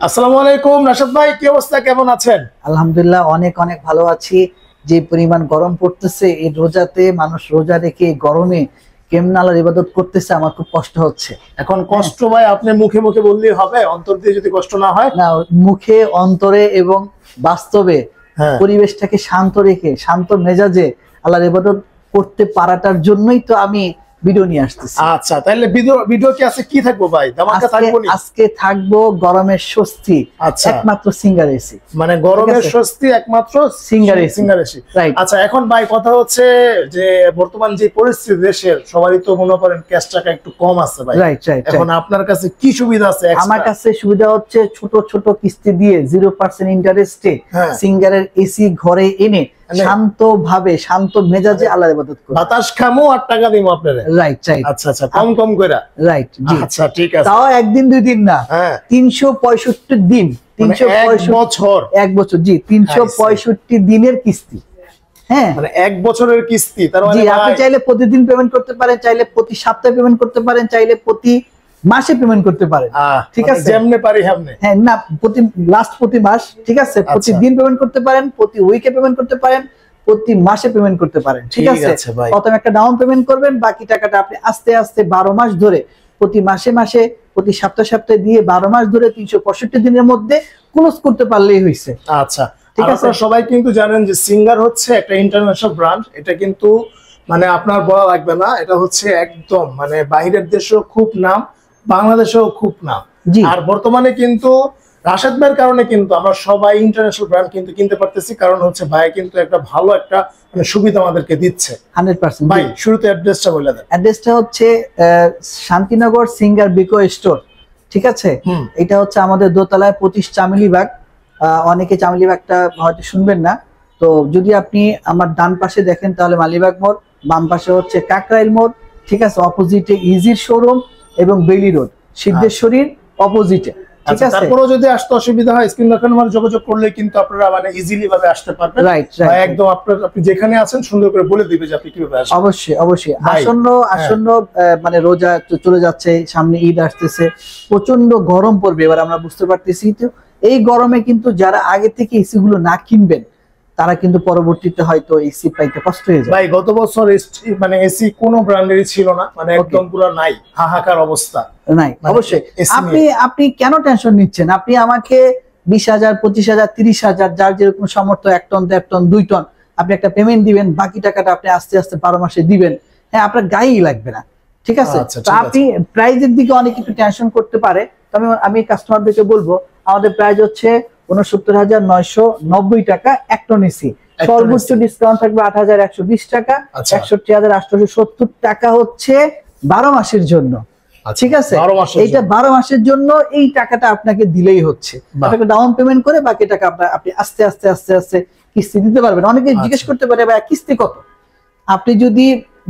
আসসালামু আলাইকুম রাশাদ ভাই, কি অবস্থা, কেমন আছেন? আলহামদুলিল্লাহ, অনেক অনেক ভালো আছি। যে পরিমাণ গরম পড়তেছে এই রোজাতে, মানুষ রোজা রেখে গরমে কেমন আল্লাহর ইবাদত করতেছে, আমার খুব কষ্ট হচ্ছে। এখন কষ্ট ভাই আপনি মুখে মুখে বললেই হবে? অন্তর দিয়ে যদি কষ্ট না হয়? না, মুখে, অন্তরে এবং বাস্তবে হ্যাঁ। পরিবেশটাকে শান্ত রেখে, শান্ত মেজাজে আল্লাহর ইবাদত করতে পারাটার জন্যই তো আমি ভিডিও নিয়ে আসতেছি। আচ্ছা, তাহলে ভিডিও কি আছে, কি থাকবো ভাই? ধামাকা থাকবো নি? আজকে থাকবো গরমের স্বস্তি, আচ্ছা, একমাত্র সিঙ্গার এসি। মানে গরমের স্বস্তি একমাত্র সিঙ্গার এসি। রাইট। আচ্ছা, এখন ভাই কথা হচ্ছে যে বর্তমান যে পরিস্থিতি দেশের, সবারই তো মনে করেন ক্যাশ টাকা একটু কম আছে ভাই। Right right. এখন আপনার কাছে কি সুবিধা আছে? আমার কাছে সুবিধা হচ্ছে ছোট ছোট কিস্তি দিয়ে 0% ইন্টারেস্টে সিঙ্গারের এসি ঘরে এনে শান্ত ভাবে, শান্ত মেজাজে আল্লাহর ইবাদত করব। বাতাস খামু আর টাকা দিমু আপনারে। Right right. আচ্ছা আচ্ছা, কম কম কইরা। রাইট জি। আচ্ছা ঠিক আছে। তাও একদিন দুই দিন না, 365 দিন, 365 বছর জি, 365 দিনের কিস্তি। হ্যাঁ, মানে এক বছরের কিস্তি। তার মানে আপনি চাইলে প্রতিদিন পেমেন্ট করতে পারেন, চাইলে প্রতি সপ্তাহে পেমেন্ট করতে পারেন, চাইলে প্রতি মাসে পেমেন্ট করতে পারেন। ঠিক আছে, যেমনে পারি হেমনে। হ্যাঁ, না প্রতি মাস, ঠিক আছে, প্রতিদিন পেমেন্ট করতে পারেন, প্রতি উইকে পেমেন্ট করতে পারেন, প্রতি মাসে পেমেন্ট করতে পারেন। ঠিক আছে, প্রথমে একটা ডাউন পেমেন্ট করবেন, বাকি টাকাটা আপনি আস্তে আস্তে 12 মাস ধরে, প্রতি মাসে মাসে, প্রতি সপ্তাহে দিয়ে 12 মাস ধরে 365 দিনের মধ্যে ক্লোজ করতে পারলেই হইছে। আচ্ছা ঠিক আছে। সবাই কিন্তু জানেন যে সিঙ্গার হচ্ছে একটা ইন্টারন্যাশনাল ব্র্যান্ড। এটা কিন্তু মানে আপনার বলা লাগবে না, এটা হচ্ছে একদম মানে বাইরের দেশেও খুব নাম, বাংলাদেশেও খুব নাম। আর বর্তমানে কিন্তু রাশেদ ভাইয়ের কারণে কিন্তু আমরা সবাই ইন্টারন্যাশনাল ব্র্যান্ড কিন্তু কিনতে পারতেছি, কারণ হচ্ছে ভাই কিন্তু একটা ভালো একটা মানে সুবিধা আমাদেরকে দিচ্ছে 100%। ভাই শুরুতে অ্যাড্রেসটা বলে দেন। অ্যাড্রেসটা হচ্ছে শান্তিনগর সিঙ্গার বিকো স্টোর। ঠিক আছে, এটা হচ্ছে আমাদের দোতলায় 25 চামেলিবাগ। অনেকে চামেলিবাগটা হয়তো শুনবেন না, তো যদি আপনি আমার ডান পাশে দেখেন তাহলে মালিবাগ মোড়, বাম পাশে হচ্ছে কাকরাইল মোড়। ঠিক আছে, অপোজিটে ইজির শোরুম এবং বেলি রোড, সিদ্ধেশ্বরীর অপোজিটে। ঠিক আছে, তারপরেও যদি আসতে অসুবিধা হয় স্ক্রিন দেখানো মানে যোগাযোগ করলে কিন্তু আপনারা মানে ইজিলি ভাবে আসতে পারবেন। রাইট, একদম আপনি যেখানে আছেন সুন্দর করে বলে দিবে যে আপনি কিভাবে আসবেন। অবশ্যই অবশ্যই। আসন্ন মানে রোজা চলে যাচ্ছে, সামনে ঈদ আসতেছে, প্রচন্ড গরম পড়বে এবার আমরা বুঝতে পারতেছি। তো এই গরমে কিন্তু যারা আগে থেকে এসি গুলো না কিনবেন তারা কিন্তু পরবর্তীতে হয়তো এসি পাইতে কষ্ট হয়ে যায়। ভাই গত বছর মানে এসি কোন ব্র্যান্ডেরই ছিল না, মানে একদম পুরো নাই, হাহাকার অবস্থা নাই। অবশ্যই আপনি কেন টেনশন নিচ্ছেন? আপনি আমাকে 20,000, 25,000, 30,000, যার যেরকম সামর্থ্য, 1 টন, 1.5 টন, 2 টন, আপনি একটা পেমেন্ট দিবেন, বাকি টাকাটা আপনি আস্তে আস্তে 12 মাসে দিবেন। হ্যাঁ, আপনার গায়েই লাগবে না। ঠিক আছে, আপনি প্রাইজের দিকে অনেক একটু টেনশন করতে পারে, তবে আমি কাস্টমারদেরকে বলবো আমাদের প্রাইস হচ্ছে 69,990 টাকা 1 টন এসি। সর্বোচ্চ ডিসকাউন্ট থাকবে 8,120 টাকা, 61,870 টাকা হচ্ছে 12 মাসের জন্য। ঠিক আছে, এইটা 12 মাসের জন্য এই টাকাটা আপনাকে দিলেই হচ্ছে। আপনাকে ডাউন পেমেন্ট করে বাকি টাকা আপনি আস্তে আস্তে আস্তে আস্তে কিস্তি দিতে পারবেন। অনেকে জিজ্ঞেস করতে পারে ভাই কিস্তি কত? আপনি যদি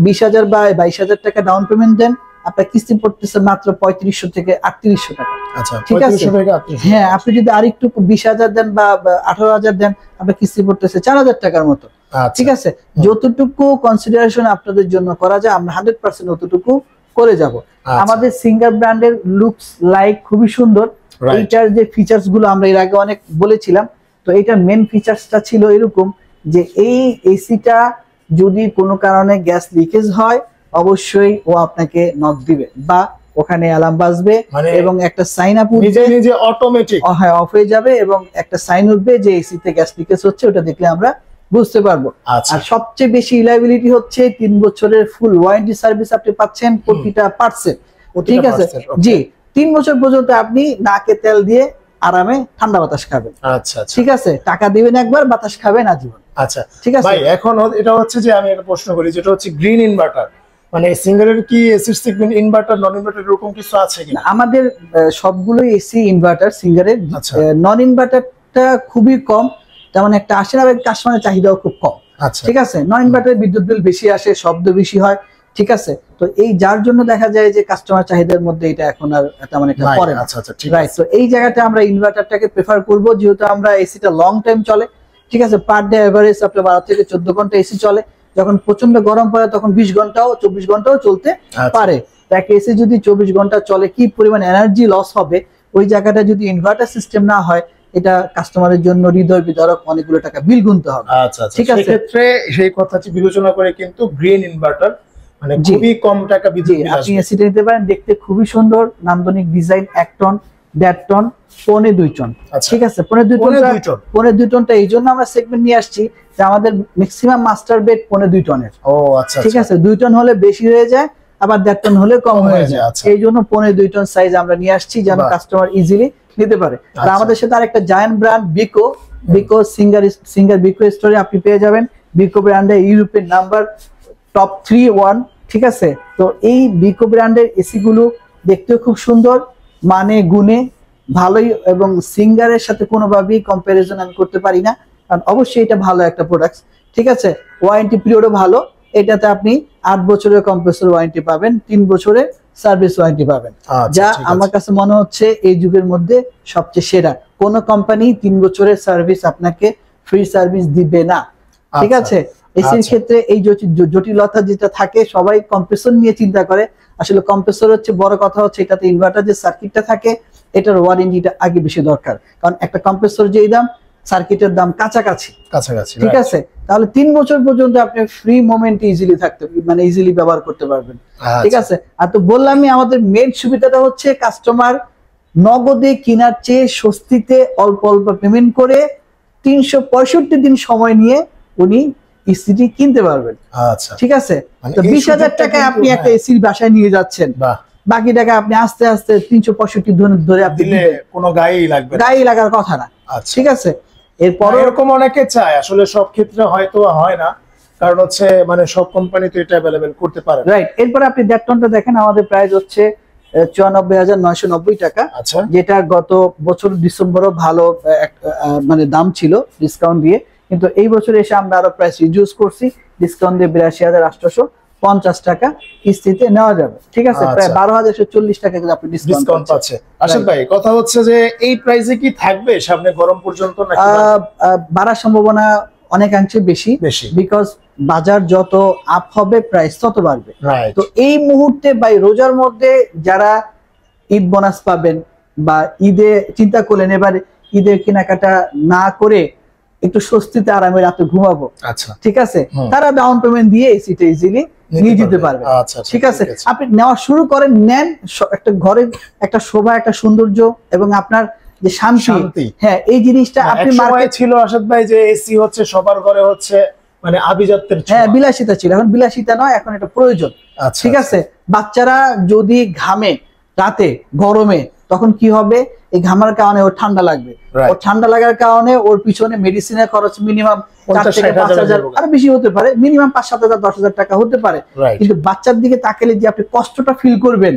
20,000 বা 22,000 টাকা ডাউন পেমেন্ট দেন, আপনার কিস্তি পড়তেছে মাত্র 3500 থেকে 3800 টাকা। ঠিক আছে, হ্যাঁ, আপনি যদি আরেকটু 20,000 দেন বা 18,000 দেন, আপনার কিস্তি পড়তেছে 4,000 টাকার মতো। ঠিক আছে, যতটুকু কনসিডারেশন আপনাদের জন্য করা যায় আমরা 100% অতটুকু করে যাব। আমাদের সিঙ্গার ব্র্যান্ডের লুকস লাইক খুবই সুন্দর। এইটার যে ফিচার্স গুলো আমরা এর আগে অনেক বলেছিলাম, তো এটার মেন ফিচার্সটা ছিল এরকম যে এই এসিটা যদি কোনো কারণে গ্যাস লিকেজ হয় অবশ্যই ও আপনাকে নক দিবে বা ওখানে অ্যালার্ম বাজবে এবং একটা সাইন আপ উঠবে, নিজে অটোমেটিক হ্যাঁ অফ হয়ে যাবে এবং একটা সাইন উঠবে যে এসিতে গ্যাস লিকেজ হচ্ছে, ওটা দেখলে আমরা বুঝতে পারবো। আর সবচেয়ে বেশি রিলায়েবিলিটি হচ্ছে 3 বছরের ফুল ওয়ারেন্টি সার্ভিস আপনি পাচ্ছেন প্রতিটা পার্টসে। ঠিক আছে জি, 3 বছর পর্যন্ত আপনি নাকে তেল দিয়ে আরামে ঠান্ডা বাতাস খাবেন। আচ্ছা, ঠিক আছে, টাকা দিবেন একবার, বাতাস খাবেন আজীবন। আচ্ছা ঠিক আছে ভাই, এখন এটা হচ্ছে যে আমি একটা প্রশ্ন করি, যেটা হচ্ছে গ্রিন ইনভার্টার, মানে সিঙ্গারের কি এসি সেগমেন্ট ইনভার্টার, নন ইনভার্টার এরকম কিছু আছে কিনা? আমাদের সবগুলোই এসি ইনভার্টার সিঙ্গারের। নন ইনভার্টারটা খুবই কম, তেমন একটা আসে না, কাস্টমারের চাহিদাও খুব কম। ঠিক আছে, নন ইনভার্টারে বিদ্যুৎ বিল বেশি আসে, শব্দ বেশি হয়। ঠিক আছে, তো এই যার জন্য দেখা যায় যে কাস্টমার চাহিদার মধ্যে এটা এখন আর তেমন একটা পড়ে না। রাইট, তো এই জায়গাটা আমরা ইনভার্টারটাকে প্রেফার করব, যেহেতু আমরা এসিটা লং টাইম চলে। ঠিক আছে, পার ডে এভারেজ আপনার 12 থেকে 14 ঘন্টা এসি চলে। যখন প্রচন্ড গরম পড়ে তখন 20 ঘন্টাও 24 ঘন্টাও চলতে পারে। এক এসি যদি 24 ঘন্টা চলে কি পরিমাণ এনার্জি লস হবে ওই জায়গাটা যদি ইনভার্টার সিস্টেম না হয়, এটা কাস্টমারের জন্য হৃদয় বিদারক, অনেকগুলো টাকা বিল গুনতে হবে। আচ্ছা আচ্ছা, ঠিক আছে। সেক্ষেত্রে সেই কথাটি বিবেচনা করে কিন্তু গ্রিন ইনভার্টার মানে খুবই কম টাকা বিদ্যুৎ বিল আসবে। আপনি এসিটা নিতে পারেন, দেখতে খুবই সুন্দর, নান্দনিক ডিজাইন, 1 টন, 1.5 টন, 1.25 টন। ঠিক আছে, 1.25 টনটা এই জন্য আমরা সেগমেন্ট নিয়ে আসছি যে আমাদের ম্যাক্সিমাম মাস্টার বেড 1.25 টনের। ও আচ্ছা, ঠিক আছে, 2 টন হলে বেশি হয়ে যায়, আবার 1.5 টন হলে কম হয়ে যায়। এই জন্য 1.25 টন সাইজ আমরা নিয়ে আসছি যেন কাস্টমার ইজিলি নিতে পারে। আর আমাদের সাথে আরেকটা জায়ান্ট ব্র্যান্ড বিকো সিঙ্গার বিকো স্টোরে আপনি পেয়ে যাবেন। বিকো ব্র্যান্ডে ইউরোপের নাম্বার টপ 3-1। ঠিক আছে, তো এই বিকো ব্র্যান্ডের এসি গুলো দেখতেও খুব সুন্দর, মানে গুণে ভালোই, এবং সিঙ্গারের সাথে কোনোভাবেই কম্পারিজন আমি করতে পারি না, কারণ অবশ্যই এটা ভালো একটা প্রোডাক্ট। ঠিক আছে, ওয়ারেন্টি পিরিয়ডও ভালো, এটাতে আপনি 8 বছরের কম্প্রেসর ওয়ারেন্টি পাবেন, 3 বছরের সার্ভিস ওয়ারেন্টি পাবেন, যা আমার কাছে মনে হচ্ছে এই যুগের মধ্যে সবচেয়ে সেরা। কোন কোম্পানি 3 বছরের সার্ভিস আপনাকে ফ্রি সার্ভিস দিবে না। ঠিক আছে, এসির ক্ষেত্রে এই জটিলতা যেটা থাকে, সবাই কম্প্রেসর নিয়ে চিন্তা করে, আসলে কম্প্রেসর হচ্ছে বড় কথা, হচ্ছে এটাতে ইনভার্টার যে সার্কিটটা থাকে এটার ওয়ারেন্টিটা আগে বেশি দরকার, কারণ একটা কম্প্রেসর যেই দাম সার্কিটের দাম কাছাকাছি। ঠিক আছে, তাহলে 3 বছর পর্যন্ত আপনি ফ্রি মোমেন্ট ইজিলি থাকতে, মানে ইজিলি ব্যবহার করতে পারবেন। ঠিক আছে, আর তো বললামই আমাদের মেইন সুবিধাটা হচ্ছে কাস্টমার নগদে কেনার চেয়ে স্বস্তিতে অল্প অল্প পেমেন্ট করে 365 দিন সময় নিয়ে উনি এসিটি কিনতে পারবেন। আচ্ছা, ঠিক আছে, তো 20,000 টাকায় আপনি একটা এসির বাসায় নিয়ে যাচ্ছেন, বাকি টাকা আপনি আস্তে আস্তে 365 দিন ধরে আপনি দিলে কোনো গায়েই লাগবে না, গায়ে লাগার কথা না। ঠিক আছে, এরপর এরকম অনেকে চায়, আসলে সব ক্ষেত্রে হয়তো হয় না, কারণ হচ্ছে মানে সব কোম্পানি তো এটা अवेलेबल করতে পারে। রাইট, এরপর আপনি 1.5 টনটা দেখেন, আমাদের প্রাইস হচ্ছে 94,990 টাকা, যেটা গত বছর ডিসেম্বরও ভালো মানে দাম ছিল ডিসকাউন্ট দিয়ে, কিন্তু এই বছর এসে আমরা আরো প্রাইস রিডিউস করছি, ডিসকাউন্ট দিয়ে 82,850 টাকা কিস্তিতে নেওয়া যাবে। ঠিক আছে, প্রায় 12,140 টাকা আপনি ডিসকাউন্ট পাচ্ছেন। আশিক ভাই, কথা হচ্ছে যে এই প্রাইসে কি থাকবে সামনে গরম পর্যন্ত, নাকি বাড়ার সম্ভাবনা অনেকাংশে বেশি, বিকজ বাজার যত আপ হবে প্রাইস তত বাড়বে। তো এই মুহূর্তে ভাই রোজার মধ্যে যারা ঈদ বোনাস পাবেন বা ঈদে চিন্তা করলেন এবার ঈদের কেনাকাটা না করে একটু স্বস্তিতে আরামে রাতে ঘুমাবো, ঠিক আছে, তারা ডাউন পেমেন্ট দিয়ে এসিটা ইজিলি নিয়ে যেতে পারবে। ঠিক আছে, আপনি নেওয়া শুরু করেন, নেন, একটা ঘরের একটা শোভা, একটা সৌন্দর্য এবং আপনার যে শান্তি, হ্যাঁ এই জিনিসটা আপনি মার্কেট ছিল আসাদ ভাই যে এসি হচ্ছে সবার ঘরে হচ্ছে মানে আভিজাত্যের, হ্যাঁ বিলাসিতা ছিল, এখন বিলাসিতা নয়, এখন এটা প্রয়োজন। ঠিক আছে, বাচ্চারা যদি ঘামে রাতে গরমে, তখন কি হবে, এই ঘামার কারণে ওর ঠান্ডা লাগবে, ওর ঠান্ডা লাগার কারণে ওর পিছনে মেডিসিনের খরচ মিনিমাম 4 থেকে 5,000 আর বেশি হতে পারে, মিনিমাম 5-7,000 10,000 টাকা হতে পারে। কিন্তু বাচ্চার দিকে তাকালে যে আপনি কষ্টটা ফিল করবেন,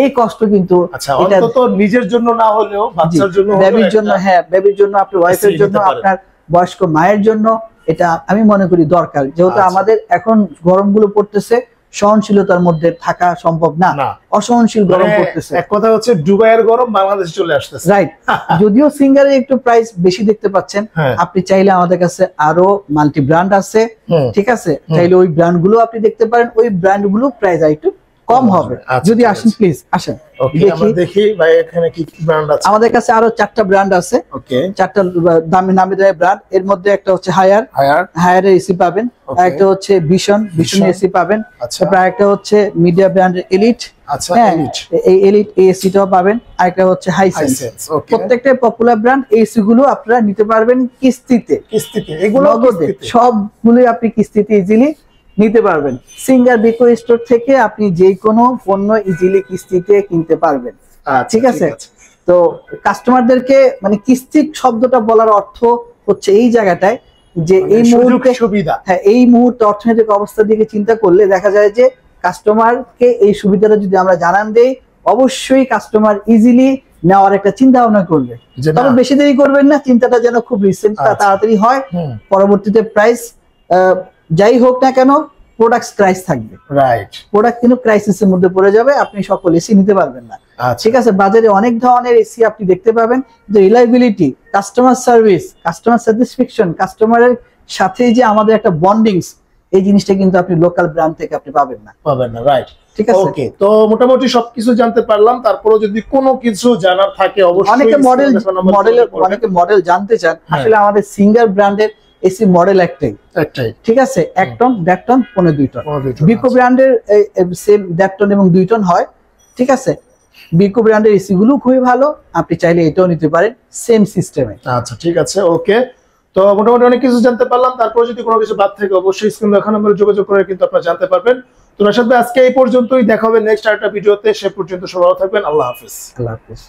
এই কষ্ট কিন্তু এটা অন্তত নিজের জন্য না হলেও বাচ্চার জন্য, বেবির জন্য, হ্যাঁ বেবির জন্য, আপনার ওয়াইফের জন্য, আপনার বয়স্ক মায়ের জন্য এটা আমি মনে করি দরকার, যেহেতু আমাদের এখন গরমগুলো পড়তেছে, সহনশীলতার মধ্যে থাকা সম্ভব না, অসহনশীল গরম পড়তেছে। এক কথা হচ্ছে দুবাইয়ের গরম বাংলাদেশে চলে আসতেছে। রাইট, যদিও সিঙ্গারের একটু প্রাইস বেশি দেখতে পাচ্ছেন, আপনি চাইলে আমাদের কাছে আরো মাল্টি ব্র্যান্ড আছে। ঠিক আছে, চাইলে ওই ব্র্যান্ড গুলো আপনি দেখতে পারেন, ওই ব্র্যান্ড গুলো প্রাইস একটু কম হবে। যদি আসেন প্লিজ আসেন, দেখি ভাই এখানে কি কি ব্র্যান্ড আছে। আমাদের কাছে আরো 4টা ব্র্যান্ড আছে, 4টা দামি দামি ব্র্যান্ড। এর মধ্যে একটা হচ্ছে হায়ার এসি পাবেন, একটা হচ্ছে ভিশন এসি পাবেন, তারপর একটা হচ্ছে মিডিয়া ব্র্যান্ডের এলিট, এই এলিট এসিটাও পাবেন, আর একটা হচ্ছে হাইসেন্স। প্রত্যেকটা পপুলার ব্র্যান্ড এসি গুলো আপনারা নিতে পারবেন কিস্তিতে, এগুলো সবগুলোই আপনি কিস্তিতে ইজিলি নিতে পারবেন। সিঙ্গার বিকো স্টোর থেকে আপনি যে কোনো পণ্য ইজিলি কিস্তিতে কিনতে পারবেন। ঠিক আছে, তো কাস্টমারদেরকে মানে কিস্তি শব্দটা বলার অর্থ হচ্ছে এই জায়গাটায় যে এই মুহূর্তে সুবিধা, হ্যাঁ এই মুহূর্তে অর্থনৈতিক অবস্থা দিকে চিন্তা করলে দেখা যায় যে কাস্টমারকে এই সুবিধাটা যদি আমরা জানান দেই, অবশ্যই কাস্টমার ইজিলি নেওয়ার একটা চিন্তা ভাবনা করবে। তবে বেশি দেরি করবেন না, চিন্তাটা যেন খুব রিসেন্ট তাড়াতাড়ি হয়। পরবর্তীতে প্রাইস যাই হোক না কেন প্রোডাক্ট ক্রাইস থাকবে, রাইট, প্রোডাক্ট কিন্তু ক্রাইসিসের মধ্যে পড়ে যাবে, আপনি সকল এসি নিতে পারবেন না। ঠিক আছে, বাজারে অনেক ধরনের এসি আপনি দেখতে পাবেন, কিন্তু reliability, customer service, customer satisfaction, কাস্টমারের সাথে যে আমাদের একটা বন্ডিংস, এই জিনিসটা কিন্তু আপনি লোকাল ব্র্যান্ড থেকে আপনি পাবেন না। রাইট। ঠিক আছে। ওকে, তো মোটামুটি সবকিছু জানতে পারলাম। তারপরে যদি কোনো কিছু জানার থাকে অবশ্যই অনেকে অনেকে মডেল জানতে চান। আসলে আমাদের সিঙ্গার ব্র্যান্ডের এসি মডেল একটাই, ঠিক আছে, 1 টন 1.5 টন 2 টন। বিকো ব্র্যান্ডের সেম 1.5 টন এবং 2 টন হয়, ঠিক আছে। বিকো ব্র্যান্ডের এসি গুলো খুবই ভালো, আপনি চাইলে এটাও নিতে পারেন সেম সিস্টেমে। আচ্ছা ঠিক আছে, ওকে। তো মোটামুটি অনেক কিছু জানতে পারলাম। তারপর যদি কোনো কিছু বাদ থাকে অবশ্যই স্ক্রিন দেখা নম্বরে যোগাযোগ করে কিন্তু আপনারা জানতে পারবেন। তো রাশেদ ভাই, আজকে এই পর্যন্তই, দেখা হবে নেক্সট আরেকটা ভিডিওতে। সে পর্যন্ত সবাই ভালো থাকবেন। আল্লাহ হাফেজ। আল্লাহ হাফেজ।